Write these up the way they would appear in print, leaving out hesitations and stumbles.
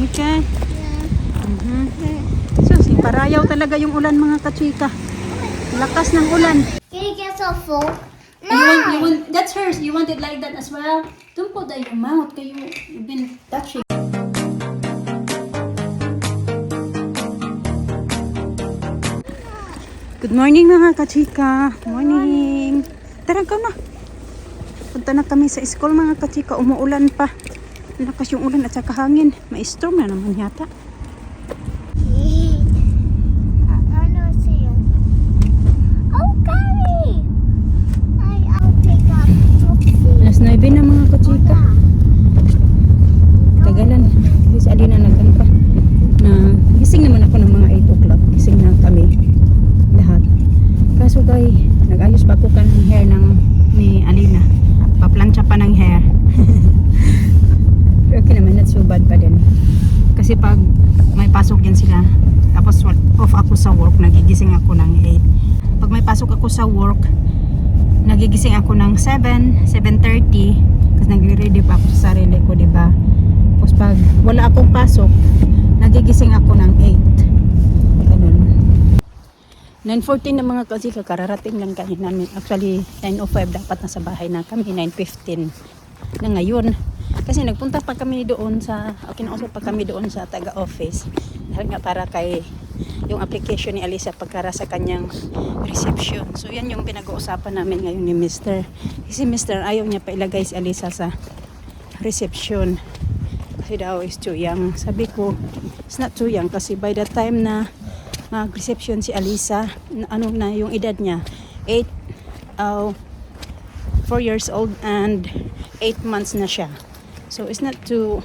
Okay. So, parayaw talaga yung ulan mga kachika. Lakas ng ulan. Can you get some food? You want, that's hers. You want it like that as well? Don't put that in your mouth. You've been touching. Good morning mga kachika. Morning. Tara ka na. Punta na kami sa school mga kachika. Umuulan pa. Lakas yung ulan at saka hangin. Maistrom na naman yata. Ano siya? Oh, Gary! I'll pick up Sophie. Alas 9 na mga kachika. Tagalan. Kasi si Alina nagano pa. Na gising naman ako ng mga 8 o'clock. Gising na kami. Lahat. Kaso guys, nag-ayos pa ako ng hair ni Alina. Paplansya pa ng hair. Pero okay naman, not so bad pa din. Kasi pag may pasok yan sila, tapos off ako sa work, nagigising ako ng 8. Pag may pasok ako sa work, nagigising ako ng 7, 7:30 kasi nagre-ready pa ako sa sarili ko, diba? Tapos pag wala akong pasok, nagigising ako ng 8. Ganun. 9:14 na mga kasi kararating lang kami namin. Actually, 9:05 dapat nasa bahay na kami, 9:15 na ngayon. Kasi nagpunta pa kami doon sa, kinausap pa kami doon sa taga-office. Dahil nga para kay yung application ni Alisa pagkara sa kanyang reception. So yan yung pinag-uusapan namin ngayon ni Mr. Kasi Mr. ayaw niya pa ilagay si Alisa sa reception. Kasi daw is too young. Sabi ko, it's not too young kasi by the time na mag-reception si Alisa, ano na yung edad niya? 4 years old and 8 months na siya. So it's not too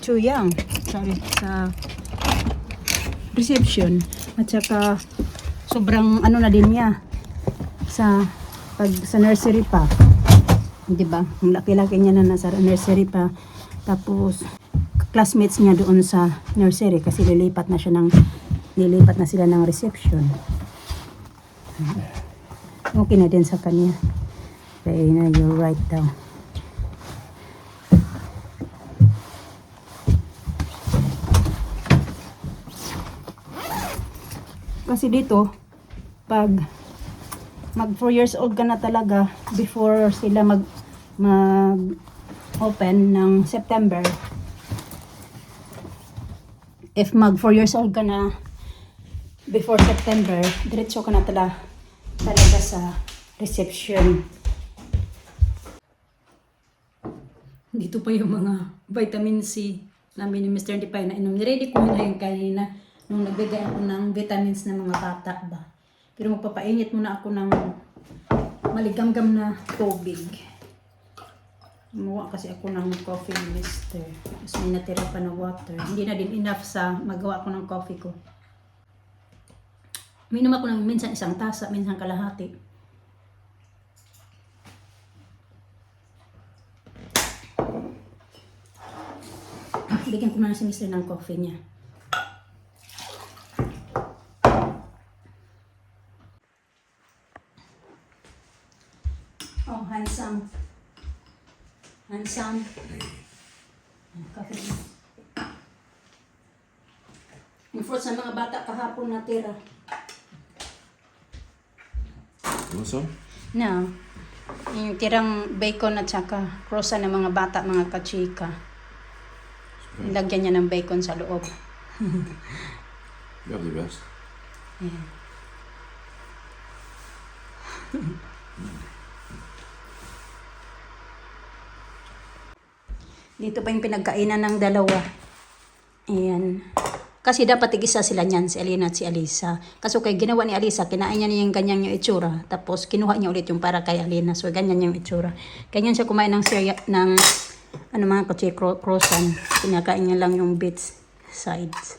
young. Sorry, sa reception. At saka sobrang ano na din niya sa nursery pa. 'Di ba? Ang laki-laki niya na nasa nursery pa. Tapos classmates niya doon sa nursery kasi nilipat na sila ng reception. Okay na din sa kanya. Kaya na, you're right daw. Kasi dito, pag mag 4 years old ka na talaga, before sila mag-open ng September, if mag 4 years old ka na before September, diretso ka na talaga sa reception. Dito pa yung mga vitamin C namin ni Mr. Dipay na inom. Niready ko na yung kanina nung nagbigay ako ng vitamins ng mga bata ba. Pero magpapainit muna ako ng maligamgam na tubig. Gumawa kasi ako ng coffee ni Mr. Tapos may natira pa na water. Hindi na din enough sa magawa ko ng coffee ko. Minom ako ng minsan isang tasa, minsan kalahati. Bigyan ko na si Mr. ng coffee niya. Oh, handsome. Handsome. Coffee niya. Yung fruits ng mga bata kahapon natira. Want some? No. Yung tirang bacon at saka croissant ng mga bata, mga kachika. Lagyan niya ng bacon sa loob. You have the best. Yeah. Dito pa yung pinagkainan ng dalawa. Ayan. Kasi dapat tig-isa sila niyan, si Alina at si Alisa. Kaso kay ginawa ni Alisa, kinain niya yung ganyan yung itsura. Tapos kinuha niya ulit yung para kay Alina. So ganyan yung itsura. Ganyan siya kumain ng mga kutsi croissant. Kinakain niya lang yung bits sides.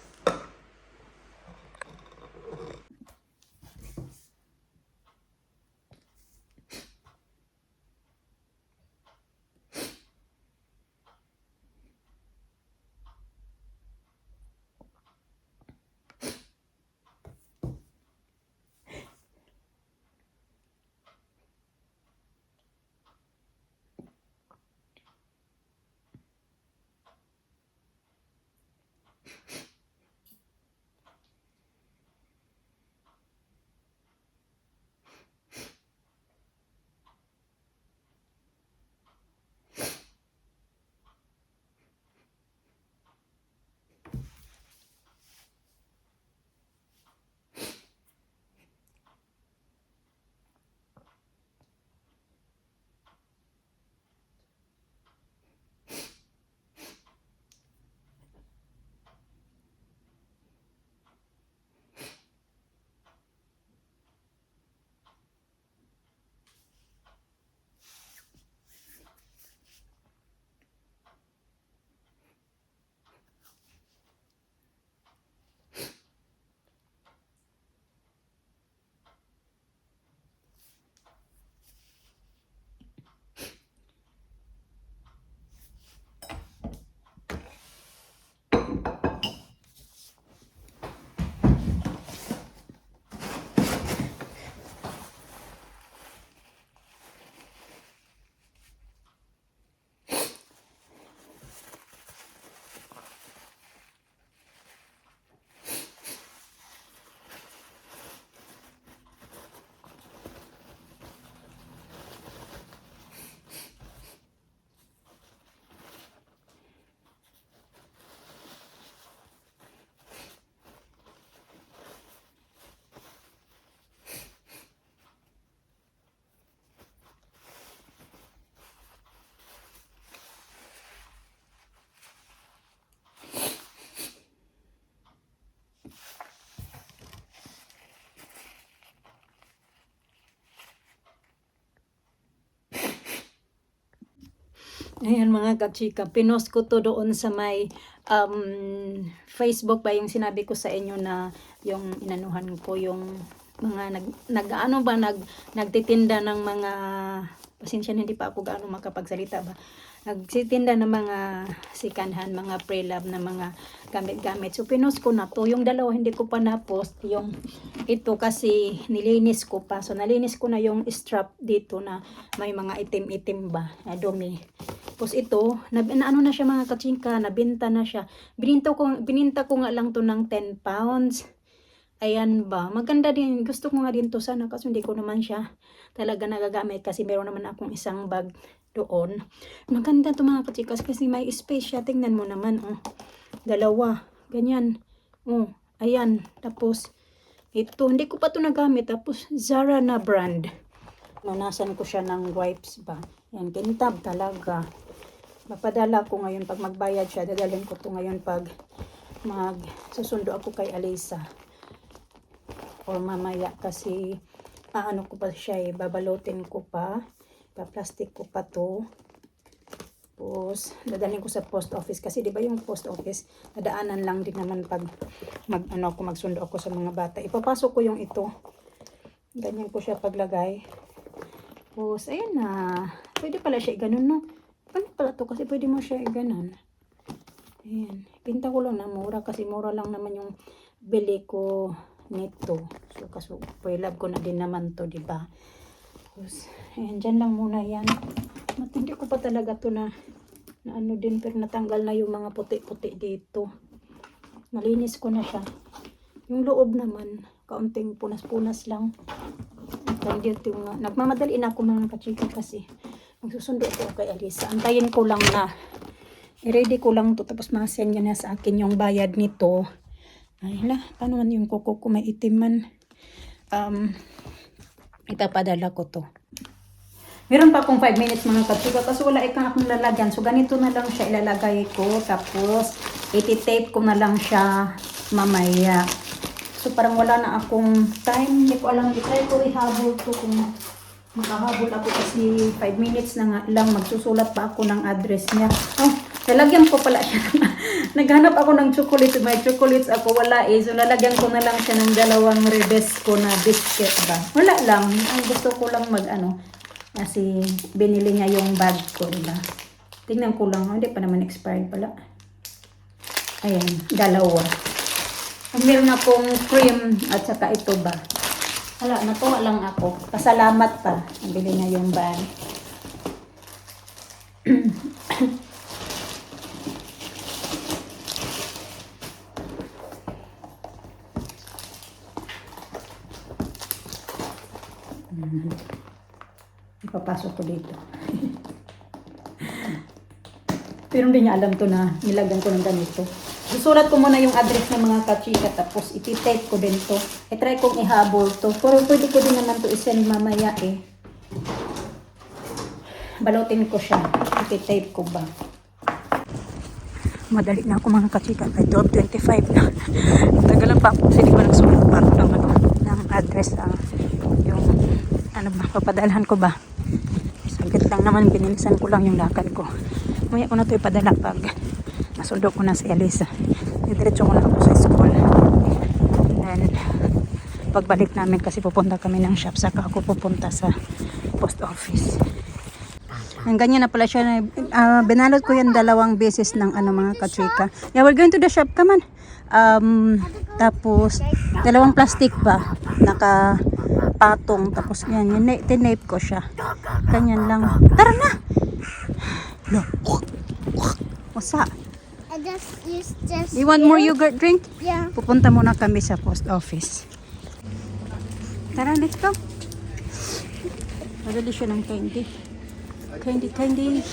Ayan mga kachika, pinost ko to doon sa may Facebook ba yung sinabi ko sa inyo na yung inanuhan ko yung mga nagtitinda ng mga, pasensya na hindi pa ako gaano makapagsalita ba, nagtitinda ng mga second hand, mga pre-love na mga gamit-gamit. So pinost ko na to, yung dalawa hindi ko pa na-post, yung ito kasi nilinis ko pa. So nalinis ko na yung strap dito na may mga itim-itim ba, na dumi. Tapos ito, ano na siya mga kachika, nabinta na siya. Bininta ko nga lang to ng 10 pounds. Ayan ba, maganda din. Gusto ko nga din to sana kasi hindi ko naman siya talaga nagagamit kasi meron naman akong isang bag doon. Maganda to mga kachikas kasi may space siya. Tingnan mo naman, oh. Dalawa, ganyan. Oh, ayan. Tapos, ito, hindi ko pa to nagamit. Tapos, Zara na brand. Nanasan ko siya ng wipes ba. Yan, kintab talaga. Mapadala ko ngayon pag magbayad siya. Dadalhin ko to ngayon pag magsusundo ako kay Alisa. Or mamaya kasi ano ko pa siya babalutin ko pa. Pa-plastic ko pa to. Tapos, dadalhin ko sa post office. Kasi di ba yung post office, nadaanan lang din naman pag magsundo ako sa mga bata. Ipapasok ko yung ito. Ganyan ko siya paglagay. Tapos, ayun na. Pwede pala siya ganun, no? Ano pala to? Kasi pwede mo siya ganun. Ayan. Pinta ko lang na mura. Kasi mura lang naman yung bili ko nito. So, kaso, pre-love ko na din naman to, di ba? Tapos, ayan, dyan lang muna yan. Matindi ko pa talaga to na ano din, pero natanggal na yung mga puti-puti dito. Malinis ko na siya. Yung loob naman, kaunting punas-punas lang. Dito nga. Nagmamadali na ako mga kachika kasi magsusundo ako kay Alisa. Antayin ko lang na i-ready ko lang to tapos masend niya na sa akin yung bayad nito. Ay la, paano man yung kuko ko may itim man. Itapadala ko to. Meron pa akong 5 minutes mga kachika kasi wala ikang akong lalagyan. So ganito na lang siya ilalagay ko. Tapos iti-tape ko na lang siya mamaya. So parang wala na akong time. Hindi ko alam. I-try ko ihabol to kung makahabol ako kasi 5 minutes na nga lang. Magsusulat pa ako ng address niya. Oh, lalagyan ko pala siya. Naghanap ako ng chocolate. May chocolates ako. Wala eh. So lalagyan ko na lang siya ng 2 Rebesco na biscuit ba. Wala lang. Ang gusto ko lang kasi binili niya yung bag ko. Diba? Tingnan ko lang. Hindi pa naman expired pala. Ayan. 2. Meron akong cream at saka ito ba. Wala, natuwa lang ako. Pasalamat pa. Nabili niya yung bag. Ipapasok ko dito. Pero hindi niya alam to na nilagyan ko ng ganito. Isulat ko muna yung address ng mga kachika tapos iti-tape ko din to. I-try kong ihabol to. Pero pwede ko din naman to isend mamaya eh. Balutin ko siya. Iti-tape ko ba. Madali na ako mga kachika. Ay 12:25 na. Tagalan pa ako. Kasi di ko nagsulat pa ako ng address. Yung papadalhan ko ba. Saglit lang naman. Binilisan ko lang yung lakad ko. Maya ko na ito ipadala pag nasundo ko na si Alisa. Diretso ko na ako sa school. And then, pagbalik namin kasi pupunta kami ng shop. Saka ako pupunta sa post office. Ang ganyan na pala siya. Binalot ko yan 2 beses ng mga kachika. Yeah, we're going to the shop. Come on. Tapos, 2 plastic pa. Nakapatong. Tapos yan. Tinape ko siya. Ganyan lang. Tara na! Look. What's that? You want more yogurt drink? Yeah. Pupunta muna kami sa post office. Tara, let's go. Madali siya ng candy. Candy.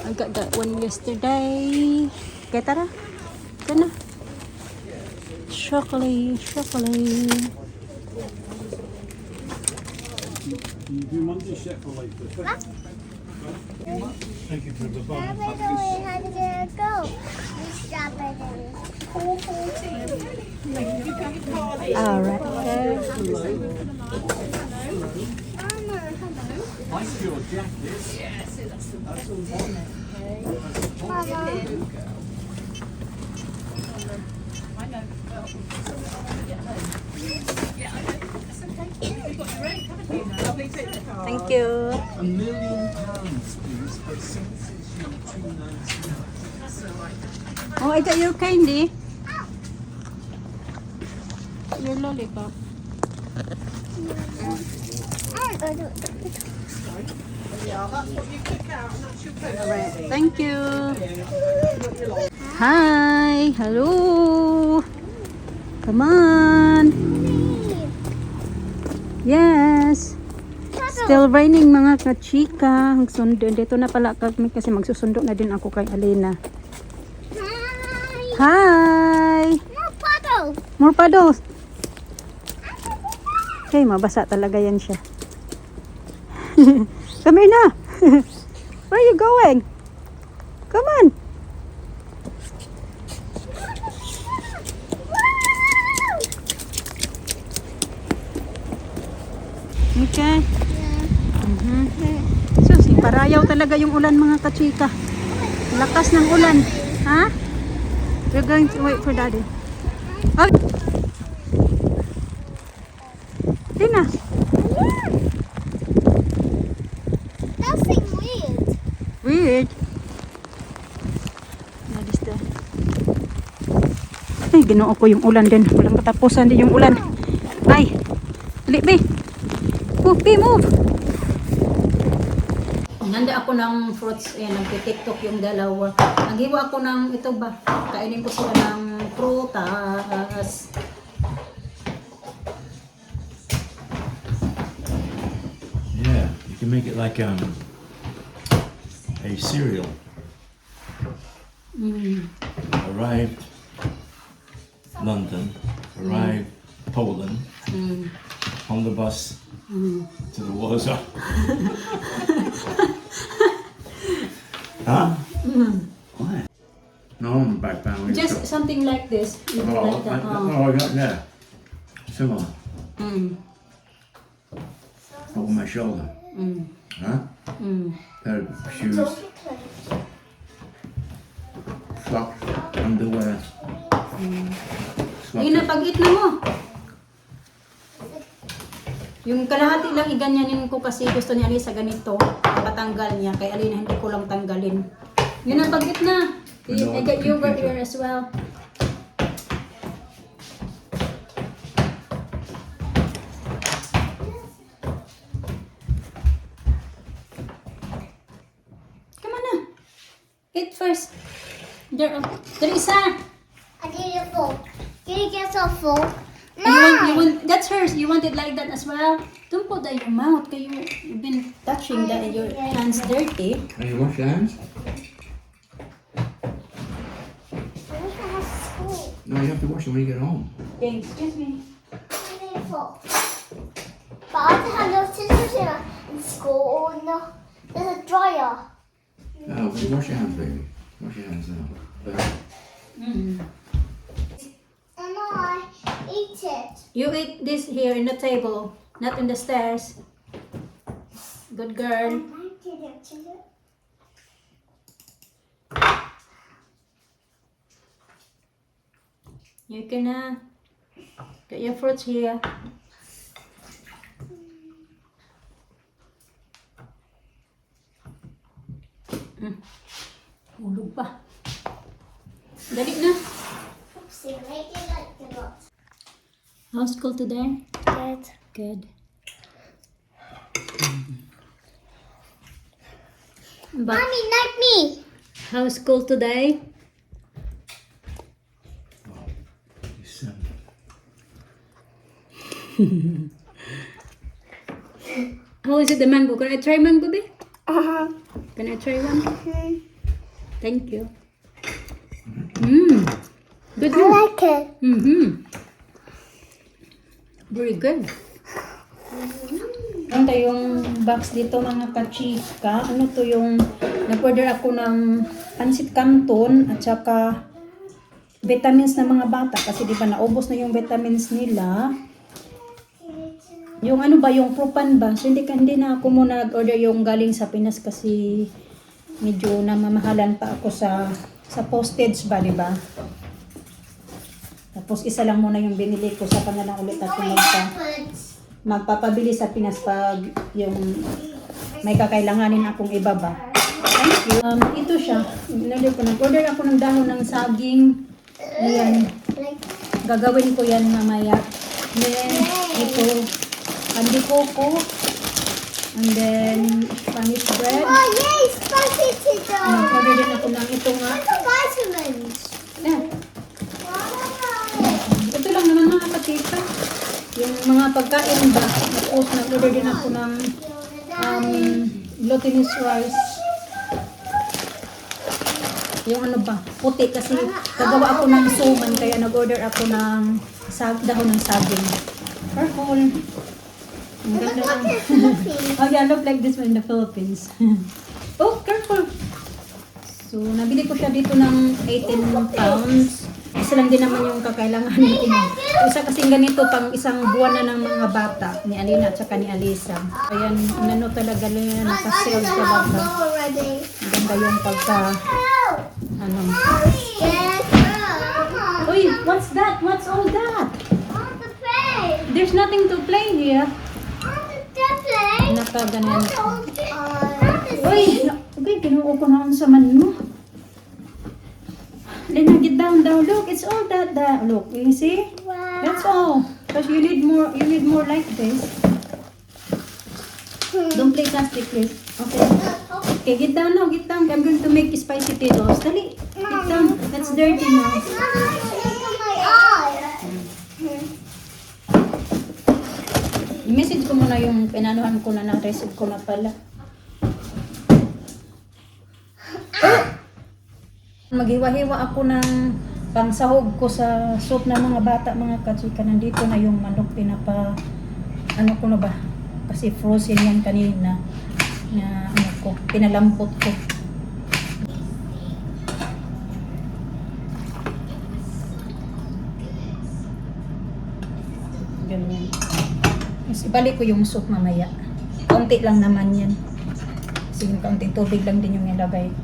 I got that one yesterday. Okay, tara. Tara. Chocolate. You do Monday chef for like the Thank you for the bun. How did it go? We stop it. Alright. Like your jacket. Thank you. £1 million, please, for censorship 290. Oh, I got your candy. Your lollipop. Thank you. Hi. Hello. Come on. Yes. Still raining mga kachika. Magsundo. Dito na pala kami kasi magsusundo na din ako kay Alina. Hi. Hi. More puddles. More puddles. Okay, mabasa talaga yan siya. Come here na. Where are you going? Come on. Okay. So, parayaw talaga yung ulan mga kachika. Lakas ng ulan. Ha? We're going to wait for daddy. Oh. Tina. Nothing weird. Weird. Daddy's there. Ay, ginoo ko yung ulan din. Walang katapusan din yung ulan. Ay. Dali, be. Move, be, move. Handa ako ng fruits. Ayan, nagtitiktok yung dalawa. Naghiwa ako ng ito ba? Kainin ko sila ng prutas. Yeah, you can make it like a cereal. Arrived London, arrived Poland, on the bus to the war zone. Huh? What? No, I'm back down. Just something like this. You do Oh, like that. I got yeah. Similar. Over my shoulder. Huh? Pair of shoes, socks, underwear. Yun na, pag-eat na mo. Yung kalahati lang iganyanin ko kasi gusto niya Alisa ganito. Patanggal niya. Kay Alina hindi ko lang tanggalin. Yun na, pag-eat na. I got yogurt here as well. Come on na. Eat first. There isa. I need a fork. Can you get a fork? You want, that's hers. You want it like that as well? Don't put that in your mouth. Cause you've been touching that. Your hands dirty. Can you wash your hands? I wish I had school. No, you have to wash them when you get home. Okay, excuse me. I need a fork. But I have to have no scissors in school or no. There's a dryer. No, wash your hands, baby. Wash your hands now. And I eat it. You eat this here in the table, not in the stairs. Good girl. I did it. You can get your fruits here. Hulog pa. Dali na. See, make it like the box. How's school today? Good. Good. But Mommy, like me. how's school today? How is it the mango? Can I try mango, babe? Can I try one? Thank you. Good. I like it. Very good. Ano yung box dito mga kachika? Ano to yung nag-order ako ng pansit canton at saka vitamins ng mga bata kasi di ba naubos na yung vitamins nila. Yung ano ba, yung Propan ba? So hindi na ako muna nag-order yung galing sa Pinas kasi medyo namamahalan pa ako sa postage ba, di ba? Tapos isa lang muna yung binili ko, sa na lang ulit ako magpapabili sa Pinas pag yung may kakailanganin akong ibaba. Thank you. Ito siya. Nag-order ako ng dahon ng saging. Ayan. Gagawin ko yan mamaya. Then, ito. Candy coco. And then, Spanish bread. Oh, yay! Spaghetti dough! Nag-order din ako ng ito nga. Look at vitamins. Yeah. Wow. Ito lang naman mga katita. Yung mga pagkain ba. Tapos, nag-order din ako ng glutinous rice. Yung ano ba, puti kasi gagawa ako ng suman kaya nag-order ako ng dahon ng saging. Purple. Ang ganda Look ng... at Philippines. Oh yeah, look like this one in the Philippines. Oh, careful! So, nabili ko siya dito ng 18 pounds. Isa lang din naman yung kakailangan natin. Isa kasing ganito pang isang buwan na ng mga bata ni Alina at saka ni Alisa. Ayan, ano talaga lang yan, nakasales talaga. Already. Ang ganda yung pagka, ano. Yes, Uy, what's that? What's all that? on the play. There's nothing to play here. On the play. Nakaganyan. Uy! Uy, okay, kinuha ko na sa man mo. Lena, get down. Look, it's all that. Look, you see? Wow. That's all. Because you need more like this. Don't play plastic, please. Okay. Okay, get down now. Get down. I'm going to make spicy potatoes. Dali. Get down. That's dirty now. Look at my eye. I-message ko muna yung pinanuhan ko na na-receive ko na pala. Maghiwa-hiwa ako ng pangsahog ko sa soup ng mga bata, mga kachika. Nandito na yung manok, ano ko na ba? Kasi frozen yan kanina. Na ano ko, pinalampot ko. Ganyan. Mas ibalik ko yung soup mamaya. Kaunti lang naman yan. Kasi yung kaunting tubig lang din yung nilagay ko.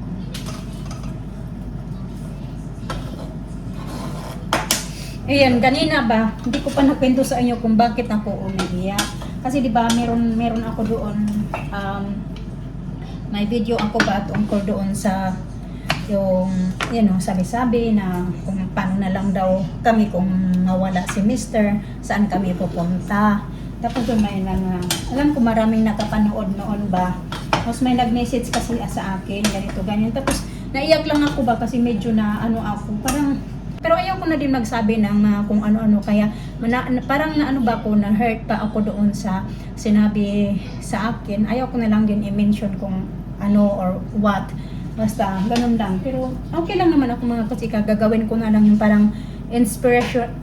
Ayan, kanina ba, hindi ko pa nakwento sa inyo kung bakit ako umiiyak. Kasi di ba meron ako doon, may video ako ba tungkol doon sa yung, sabi-sabi na kung paano na lang daw kami kung mawala si Mr., saan kami pupunta. Tapos doon may alam ko maraming nakapanood noon ba. Tapos may nag-message kasi sa akin, ganito, ganyan. Tapos naiyak lang ako ba kasi medyo na ako, parang, pero ayaw ko na din magsabi ng kung ano-ano, kaya parang na hurt pa ako doon sa sinabi sa akin. Ayaw ko na lang din i-mention kung ano or what, basta ganun lang. Pero okay lang naman ako mga kasika, gagawin ko na lang yung parang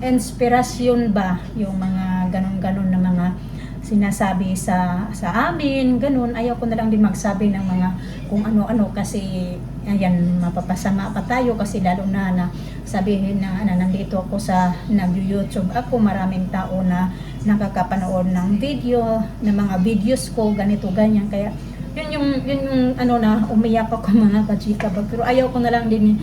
inspirasyon ba, yung mga ganun-ganun na mga sinasabi sa amin, ganun. Ayaw ko na lang din magsabi ng mga kung ano-ano kasi ayan, mapapasama pa tayo kasi lalo na sabihin na nandito ako sa nag-YouTube ako, maraming tao na nakakapanood ng video, ng mga videos ko, ganito, ganyan. Kaya yun yung na umiyak ako mga kachika. Pero ayaw ko na lang din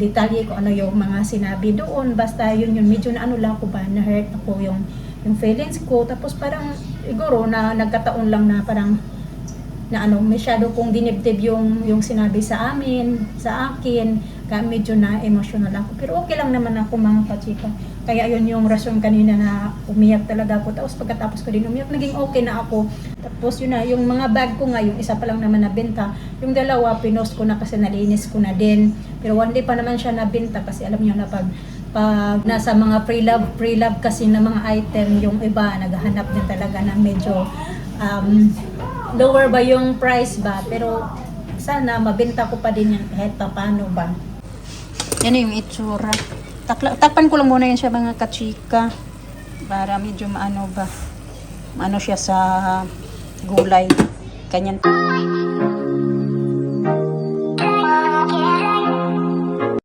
detalye ko ano yung mga sinabi doon. Basta yun medyo na lang ko ba, na-hurt ako yung feelings ko. Tapos parang siguro na nagkataon lang na parang na masyado kong dinibdib yung sinabi sa akin, kaya medyo na emotional ako. Pero okay lang naman ako mga kachika. Kaya yun yung rason kanina na umiyak talaga ako. Tapos pagkatapos ko din umiyak, naging okay na ako. Tapos yun na, yung mga bag ko nga, yung isa pa lang naman nabenta. Yung dalawa, pinost ko na kasi nalinis ko na din. Pero one day pa naman siya nabenta kasi alam niyo na pag nasa mga pre-love kasi na mga item, yung iba naghahanap din talaga ng medyo lower ba yung price ba, pero sana mabenta ko pa din yan kahit paano ba. Yan yung itsura. Takpan ko lang muna yan siya mga kachika para medyo maano siya sa gulay. Ganyan.